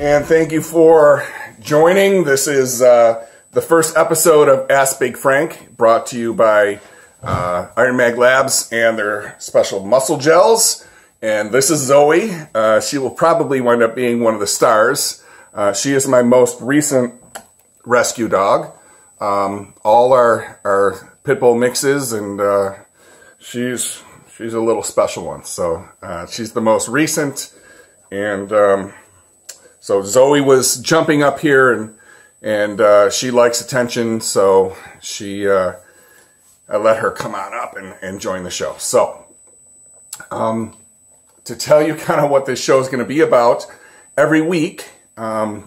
and thank you for joining. This is the first episode of Ask Big Frank, brought to you by IronMag Labs and their special muscle gels. And this is Zoe. She will probably wind up being one of the stars. She is my most recent rescue dog. All our pit bull mixes, and she's a little special one. So she's the most recent, and so Zoe was jumping up here, and she likes attention, so I let her come on up and join the show. So to tell you kind of what this show is going to be about, every week I'm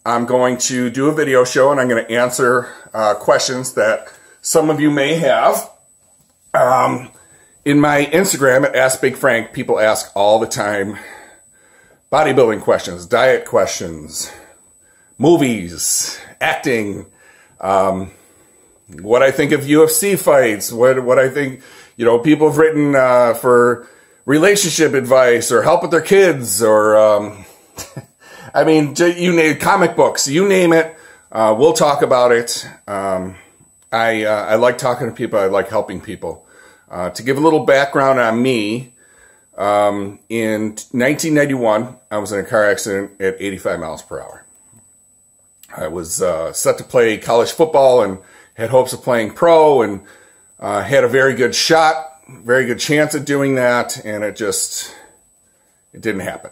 going to do a video show, and I'm going to answer questions that some of you may have. In my Instagram at Ask Big Frank, people ask all the time bodybuilding questions, diet questions, movies, acting, what I think of UFC fights, what I think, you know, people have written for relationship advice or help with their kids, or I mean, you name comic books, you name it, we'll talk about it. I like talking to people. I like helping people. To give a little background on me, in 1991, I was in a car accident at 85 miles per hour. I was set to play college football and had hopes of playing pro, and had a very good shot, very good chance at doing that, and it didn't happen.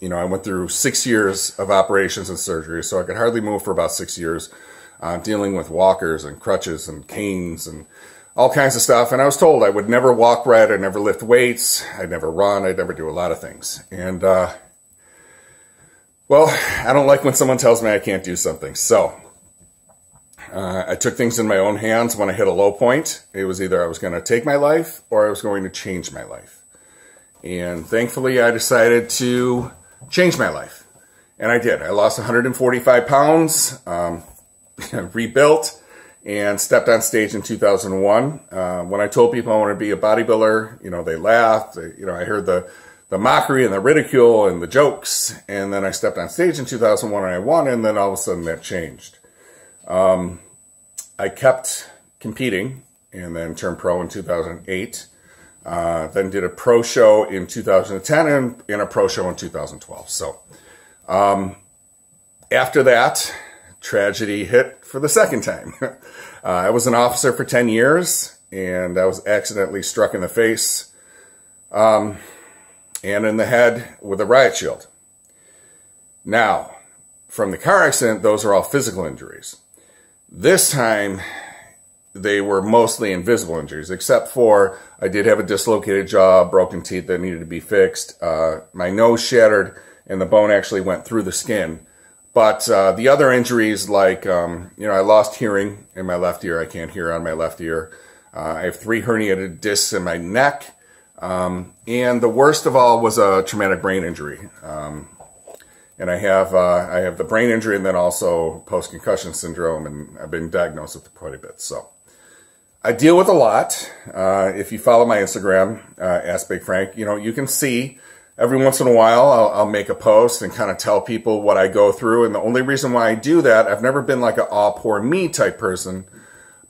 You know, I went through 6 years of operations and surgery, so I could hardly move for about 6 years, dealing with walkers and crutches and canes and all kinds of stuff. And I was told I would never walk right, I'd never lift weights, I'd never run, I'd never do a lot of things. And, well, I don't like when someone tells me I can't do something. So I took things in my own hands when I hit a low point. It was either I was going to take my life or I was going to change my life. And thankfully, I decided to change my life. And I did. I lost 145 pounds, rebuilt, and stepped on stage in 2001. When I told people I want to be a bodybuilder, you know, they laughed. You know, I heard the mockery and the ridicule and the jokes. And then I stepped on stage in 2001 and I won, and then all of a sudden that changed. I kept competing and then turned pro in 2008. Then did a pro show in 2010 and a pro show in 2012. So after that, tragedy hit for the second time. I was an officer for 10 years, and I was accidentally struck in the face and in the head with a riot shield. Now, from the car accident, those are all physical injuries. This time, they were mostly invisible injuries, except for I did have a dislocated jaw, broken teeth that needed to be fixed. My nose shattered, and the bone actually went through the skin. But the other injuries, like, you know, I lost hearing in my left ear. I can't hear on my left ear. I have 3 herniated discs in my neck. And the worst of all was a traumatic brain injury. And I have the brain injury and then also post-concussion syndrome, and I've been diagnosed with it quite a bit. So I deal with a lot. If you follow my Instagram, Ask Big Frank, you know, you can see every once in a while I'll make a post and kind of tell people what I go through. And the only reason why I do that, I've never been like a "aw, poor me" type person,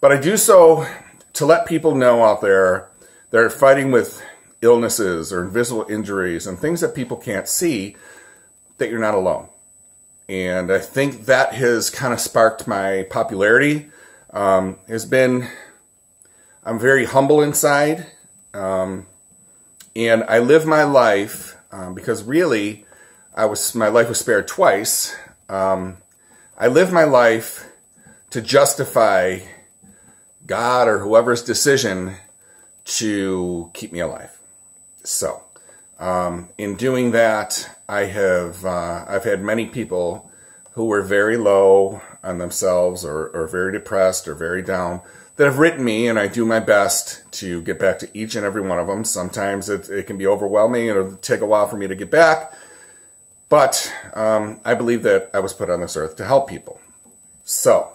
but I do so to let people know out there that are fighting with illnesses or invisible injuries and things that people can't see, that you're not alone. And I think that has kind of sparked my popularity. I'm very humble inside, and I live my life because really, my life was spared twice. I live my life to justify God or whoever's decision to keep me alive. So, in doing that, I've had many people who were very low on themselves or very depressed or very down that have written me, and I do my best to get back to each and every one of them. Sometimes it can be overwhelming and it'll take a while for me to get back, but I believe that I was put on this earth to help people. So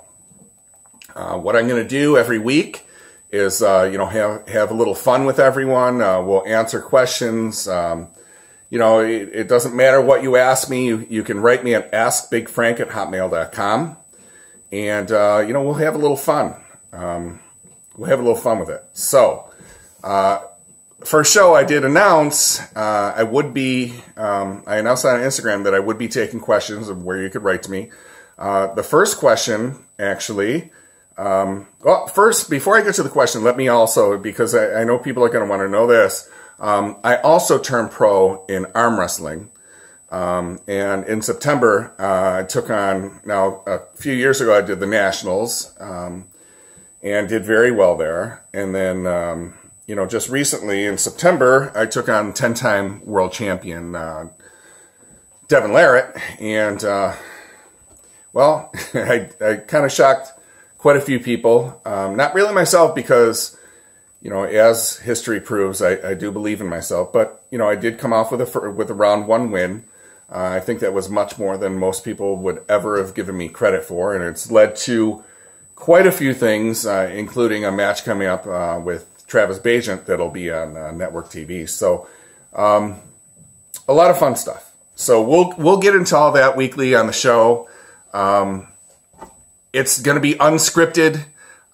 what I'm going to do every week is, you know, have a little fun with everyone. We'll answer questions. you know, it doesn't matter what you ask me. You can write me at askbigfrank@hotmail.com. And, you know, we'll have a little fun. We'll have a little fun with it. So, first show I did announce, I announced on Instagram that I would be taking questions of where you could write to me. The first question, actually, well, first, before I get to the question, let me also, because I know people are going to want to know this, I also turned pro in arm wrestling. And in September, I took on, now a few years ago, I did the Nationals, and did very well there. And then, you know, just recently in September, I took on 10-time world champion, Devin Larratt. And, well, I kind of shocked quite a few people. Not really myself because, you know, as history proves, I do believe in myself. But, you know, I did come off with a round 1 win. I think that was much more than most people would ever have given me credit for. And it's led to quite a few things, including a match coming up with Travis Bajent that'll be on network TV. So a lot of fun stuff. So we'll get into all that weekly on the show. It's going to be unscripted.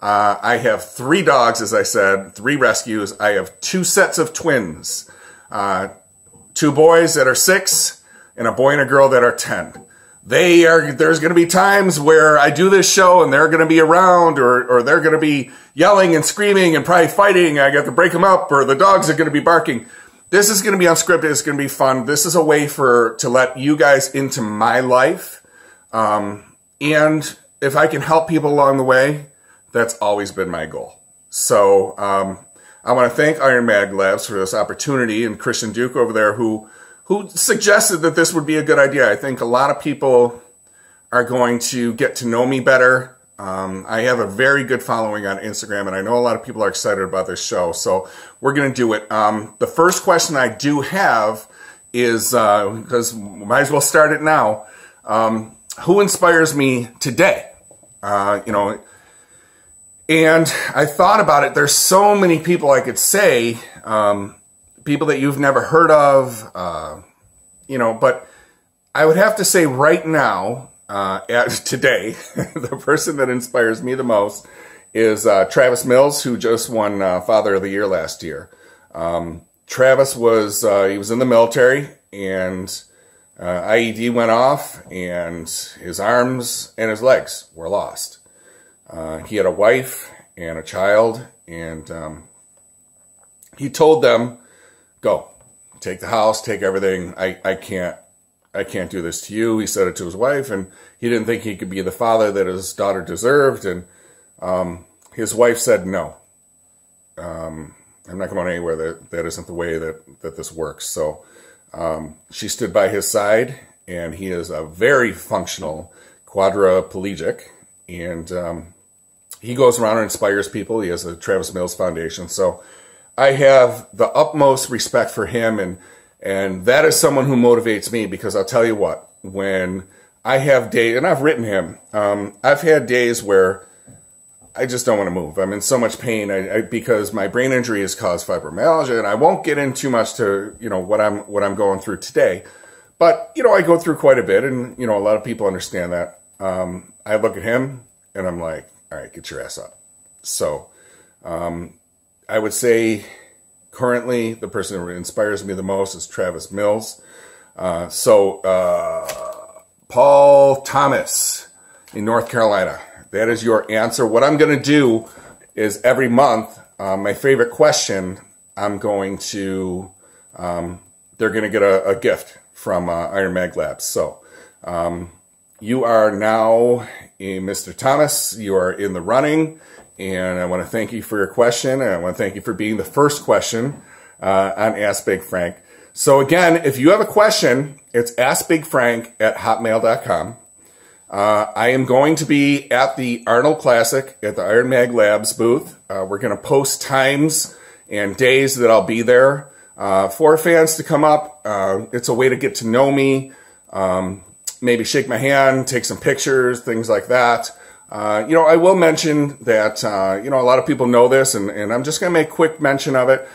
I have 3 dogs, as I said, 3 rescues. I have 2 sets of twins, 2 boys that are 6 and a boy and a girl that are 10. There's going to be times where I do this show and they're going to be around or they're going to be yelling and screaming and probably fighting. I got to break them up, or the dogs are going to be barking. This is going to be unscripted. It's going to be fun. This is a way to let you guys into my life. And if I can help people along the way, that's always been my goal. So I want to thank IronMag Labs for this opportunity, and Christian Duke over there who suggested that this would be a good idea. I think a lot of people are going to get to know me better. I have a very good following on Instagram, and I know a lot of people are excited about this show, so we're going to do it. The first question I do have is, because we might as well start it now, who inspires me today? You know, and I thought about it. There's so many people I could say, people that you've never heard of, you know, but I would have to say right now, today, the person that inspires me the most is Travis Mills, who just won Father of the Year last year. Travis was, he was in the military, and IED went off, and his arms and his legs were lost. He had a wife and a child, and he told them, go, take the house, take everything. I can't do this to you. He said it to his wife, and he didn't think he could be the father that his daughter deserved. And his wife said, no, I'm not going anywhere. That isn't the way that this works. So she stood by his side, and he is a very functional quadriplegic, and he goes around and inspires people. He has the Travis Mills Foundation. So I have the utmost respect for him, and that is someone who motivates me, because I'll tell you what, when I have days, and I've written him, I've had days where I just don't want to move. I'm in so much pain because my brain injury has caused fibromyalgia, and I won't get in too much to, you know, what I'm going through today. But, you know, I go through quite a bit, and, you know, a lot of people understand that. I look at him, and I'm like, all right, get your ass up. So I would say currently the person who inspires me the most is Travis Mills. Paul Thomas in North Carolina. That is your answer. What I'm going to do is every month, my favorite question, I'm going to, they're going to get a gift from IronMag Labs. So you are now, Mr. Thomas, you are in the running, and I want to thank you for your question, and I want to thank you for being the first question on Ask Big Frank. So again, if you have a question, it's askbigfrank@hotmail.com. I am going to be at the Arnold Classic at the IronMag Labs booth. We're going to post times and days that I'll be there for fans to come up. It's a way to get to know me, maybe shake my hand, take some pictures, things like that. You know, I will mention that, you know, a lot of people know this, and I'm just going to make quick mention of it.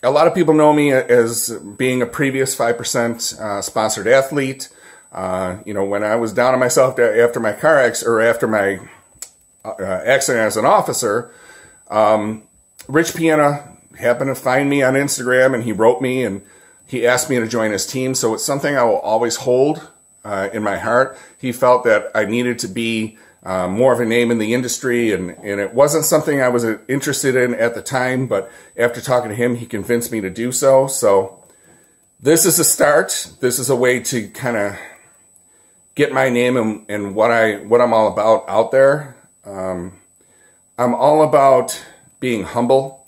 a lot of people know me as being a previous 5% sponsored athlete. You know, when I was down on myself after my car accident, or after my accident as an officer, Rich Piana happened to find me on Instagram, and he wrote me and he asked me to join his team. So it's something I will always hold in my heart. He felt that I needed to be more of a name in the industry, and it wasn't something I was interested in at the time, but after talking to him, he convinced me to do so. So this is a start. This is a way to kind of get my name and what I'm all about out there. I'm all about being humble,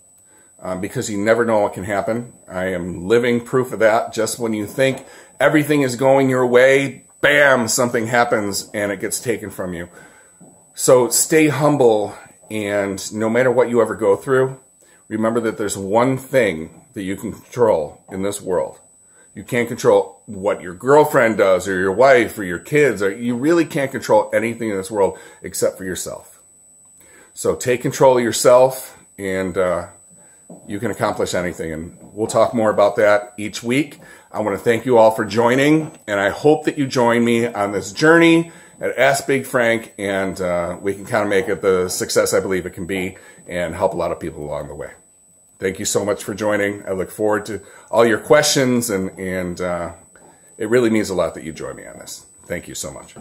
because you never know what can happen. I am living proof of that. Just when you think everything is going your way, bam, something happens and it gets taken from you. So stay humble, and no matter what you ever go through, remember that there's one thing that you can control in this world. You can't control what your girlfriend does, or your wife, or your kids. You really can't control anything in this world except for yourself. So take control of yourself, and you can accomplish anything. And we'll talk more about that each week. I want to thank you all for joining, and I hope that you join me on this journey at Ask Big Frank, and we can kind of make it the success I believe it can be, and help a lot of people along the way. Thank you so much for joining. I look forward to all your questions, and it really means a lot that you join me on this. Thank you so much.